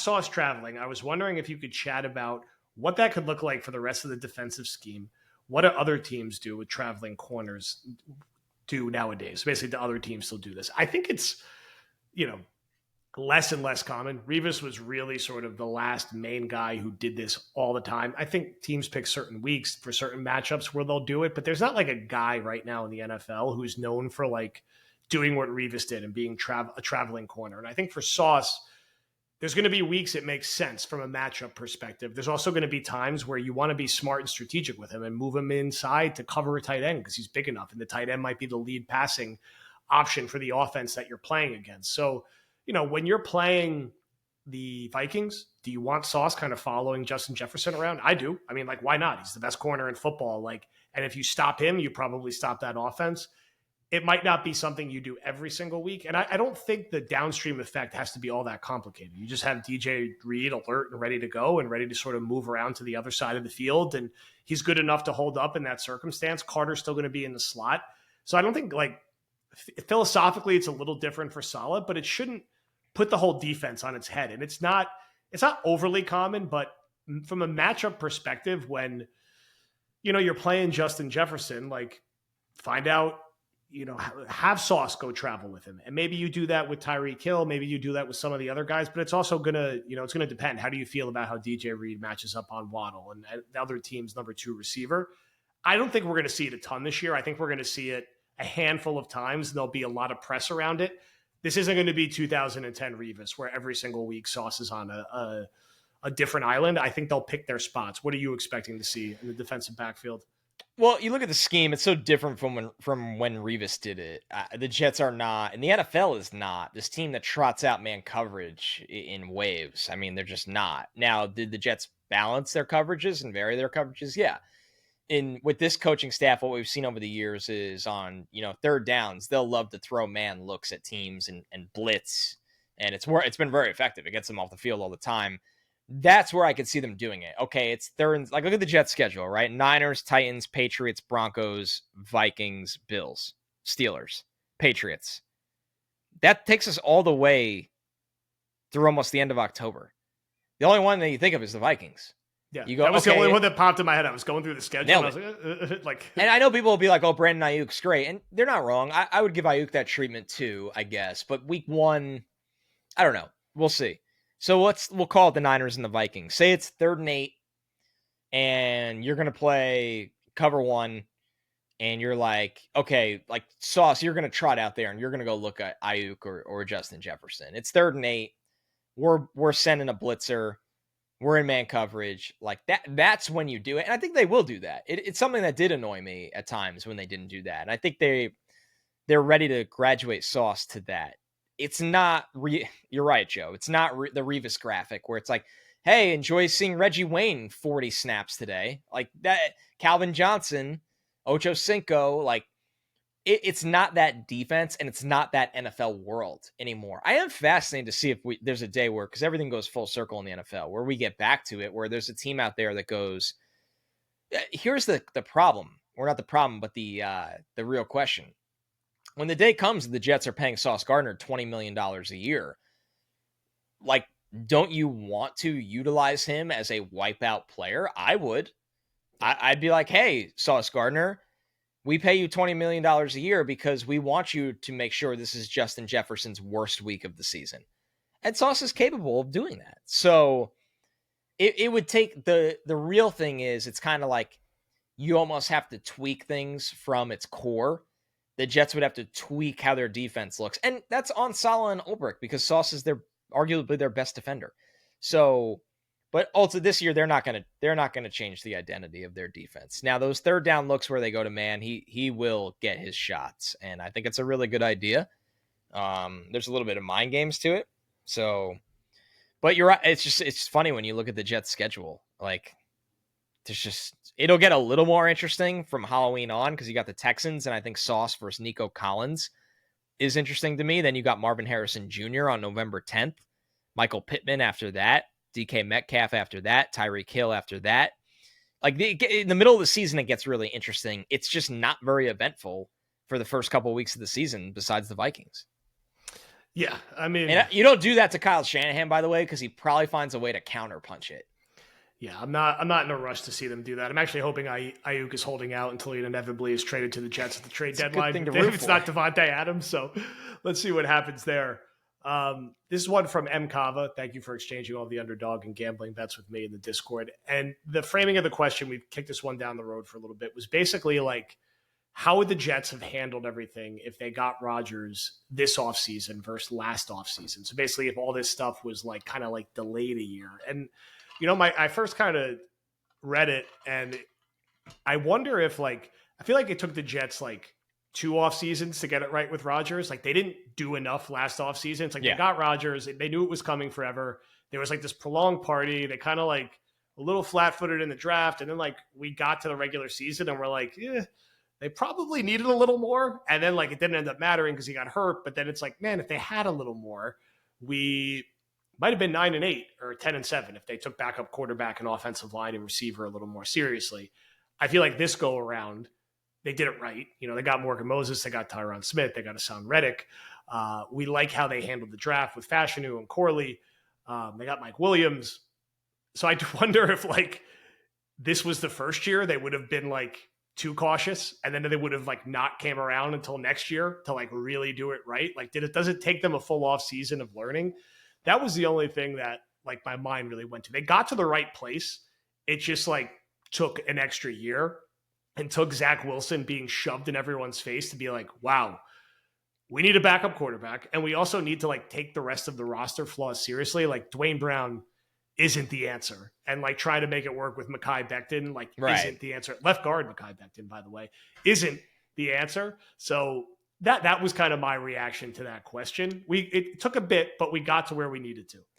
Sauce traveling, I was wondering if you could chat about what that could look like for the rest of the defensive scheme. What do other teams do with traveling corners do nowadays? Basically, the other teams still do this. I think it's, you know, less and less common. Revis was really sort of the last main guy who did this all the time. I think teams pick certain weeks for certain matchups where they'll do it, but there's not like a guy right now in the NFL who's known for like doing what Revis did and being a traveling corner. And I think for Sauce, there's going to be weeks it makes sense from a matchup perspective. There's also going to be times where you want to be smart and strategic with him and move him inside to cover a tight end because he's big enough, and the tight end might be the lead passing option for the offense that you're playing against. So, when you're playing the Vikings, do you want Sauce kind of following Justin Jefferson around? I do. I mean, like, why not? He's the best corner in football. And if you stop him, you probably stop that offense. It might not be something you do every single week. And I don't think the downstream effect has to be all that complicated. You just have DJ Reed alert and ready to go and ready to sort of move around to the other side of the field. And he's good enough to hold up in that circumstance. Carter's still going to be in the slot. So I don't think, philosophically, it's a little different for Saleh, but it shouldn't put the whole defense on its head. And it's not overly common, but from a matchup perspective, when, you're playing Justin Jefferson, find out, have Sauce go travel with him. And maybe you do that with Tyreek Hill. Maybe you do that with some of the other guys, but it's also going to, it's going to depend. How do you feel about how DJ Reed matches up on Waddle and the other team's number 2 receiver? I don't think we're going to see it a ton this year. I think we're going to see it a handful of times, and there'll be a lot of press around it. This isn't going to be 2010 Revis where every single week Sauce is on a different island. I think they'll pick their spots. What are you expecting to see in the defensive backfield? Well, you look at the scheme; it's so different from when Revis did it. The Jets are not, and the NFL is not this team that trots out man coverage in waves. I mean, they're just not. Now, did the Jets balance their coverages and vary their coverages? Yeah. With this coaching staff, what we've seen over the years is on third downs, they'll love to throw man looks at teams and blitz, and it's been very effective. It gets them off the field all the time. That's where I could see them doing it. Okay, it's third. Look at the Jets schedule, right? Niners, Titans, Patriots, Broncos, Vikings, Bills, Steelers, Patriots. That takes us all the way through almost the end of October. The only one that you think of is the Vikings. Yeah, that was the only one that popped in my head. I was going through the schedule. And I was like, and I know people will be like, "Oh, Brandon Ayuk's great," and they're not wrong. I would give Ayuk that treatment too, I guess. But week 1, I don't know. We'll see. So we'll call it the Niners and the Vikings. Say it's 3rd and 8, and you're going to play cover 1, and you're like, okay, like Sauce, you're going to trot out there, and you're going to go look at Ayuk or Justin Jefferson. It's 3rd and 8. We're sending a blitzer. We're in man coverage. Like that. That's when you do it, and I think they will do that. It's something that did annoy me at times when they didn't do that, and I think they're ready to graduate Sauce to that. It's not, you're right, Joe. It's not the Revis graphic where it's like, hey, enjoy seeing Reggie Wayne 40 snaps today. Like that, Calvin Johnson, Ocho Cinco, it's not that defense and it's not that NFL world anymore. I am fascinated to see if there's a day where, because everything goes full circle in the NFL, where we get back to it, where there's a team out there that goes, here's the problem. Or not the problem, but the real question. When the day comes, the Jets are paying Sauce Gardner $20 million a year. Don't you want to utilize him as a wipeout player? I would. I'd be like, hey, Sauce Gardner, we pay you $20 million a year because we want you to make sure this is Justin Jefferson's worst week of the season. And Sauce is capable of doing that. So it would take the real thing is it's kind of like you almost have to tweak things from its core. The Jets would have to tweak how their defense looks. And that's on Saleh and Ulbrich because Sauce is arguably their best defender. So, but also this year, they're not going to change the identity of their defense. Now, those 3rd down looks where they go to man, he will get his shots. And I think it's a really good idea. There's a little bit of mind games to it. So, but you're right. It's funny when you look at the Jets schedule, it'll get a little more interesting from Halloween on because you got the Texans and I think Sauce versus Nico Collins is interesting to me. Then you got Marvin Harrison Jr. on November 10th, Michael Pittman after that, DK Metcalf after that, Tyreek Hill after that. In the middle of the season, it gets really interesting. It's just not very eventful for the first couple of weeks of the season besides the Vikings. Yeah, I mean, And you don't do that to Kyle Shanahan, by the way, because he probably finds a way to counterpunch it. yeah, I'm not in a rush to see them do that. I'm actually hoping Ayuk is holding out until he inevitably is traded to the Jets at the trade It's a good deadline. thing to If root it's for. not Devontae Adams, so let's see what happens there. This is one from M Kava. Thank you for exchanging all the underdog and gambling bets with me in the Discord. And the framing of the question, we've kicked this one down the road for a little bit, was basically like, how would the Jets have handled everything if they got Rodgers this offseason versus last offseason? So basically, if all this stuff was like kind of like delayed a year. And I first kind of read it, and I wonder if like I feel like it took the Jets like 2 off seasons to get it right with Rodgers. Like they didn't do enough last off season. It's like they got Rodgers, they knew it was coming forever. There was like this prolonged party. They kind of like a little flat footed in the draft, and then like we got to the regular season, and we're like, they probably needed a little more. And then like it didn't end up mattering because he got hurt. But then it's like, man, if they had a little more, we might have been 9-8 or 10-7 if they took backup quarterback and offensive line and receiver a little more seriously. I feel like this go around, they did it right. They got Morgan Moses, they got Tyron Smith, they got Hassan Reddick. We like how they handled the draft with Fashanu and Corley. They got Mike Williams. So I wonder if like this was the first year they would have been like too cautious, and then they would have like not came around until next year to like really do it right. Like, does it take them a full off season of learning? That was the only thing that like my mind really went to. They got to the right place. It just like took an extra year and took Zach Wilson being shoved in everyone's face to be like, wow, we need a backup quarterback. And we also need to like take the rest of the roster flaws seriously. Like Dwayne Brown isn't the answer. And like try to make it work with Mekhi Becton, like isn't the answer. Left guard Mekhi Becton, by the way, isn't the answer. So that was kind of my reaction to that question. It took a bit, but we got to where we needed to.